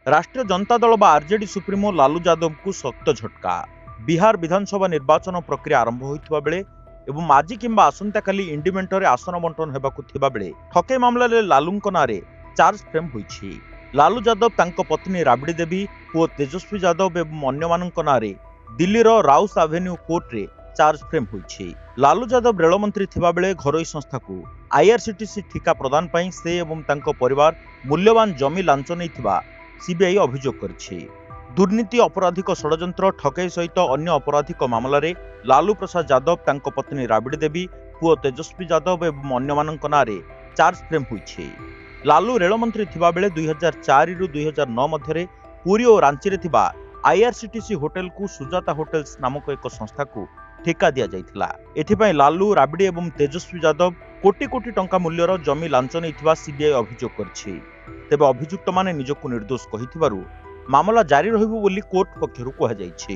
राष्ट्रीय जनता दल बा RJD supremo Lalu Yadav को शक्त झटका। बिहार विधानसभा निर्वाचन प्रक्रिया आरंभ होइथिबा बेले एवं आज किंबा आसंता काली इंडिमेंटरे आसन बंटन हेबाकु थिबा बेले ठके मामलारे लालूंक नारे चार्ज फ्रेम होइछि। लालू यादव तांको पत्नी राबड़ी देवी पुओ तेजस्वी यादव एवं अन्यमानक नारे दिल्लीर राउस एवेन्यू कोर्ट रे चार्ज फ्रेम होइछि। लालू यादव रेलमंत्री थिबा बेले घरोई संस्था को आईआरसीटीसी ठिका प्रदान पई से एवं तांको परिवार मूल्यवान जमी लांच नैथिबा सीबीआई अभियोग करिछि। दुर्नीति अपराधिक षडयंत्र ठकई सहित अन्य अपराधिक मामलें लालू प्रसाद यादव तांको पत्नी राबड़ी देवी पुओ तेजस्वी यादव एवं अन्यमानक नारे चार्ज फ्रेम होइछि। लालू रेलमंत्री थिबा बेले 2004 रु 2009 मध्यरे पुरी और रांची रे थिबा आईआरसीटीसी होटेल को सुजाता होटेल्स नामक एक संस्था को ठेका दिया जाइथिला। एथिपई लालू राबड़ी एवं तेजस्वी यादव कोटी कोटी टंका मूल्यर जमी लांच नैथिबा सीबीआई अभियोग करिछि। तेबे अभियुक्त माने निजको निर्दोष कहिथिबारु मामला जारी रहिबो बोली कोर्ट पक्षरु कहा जाइछि।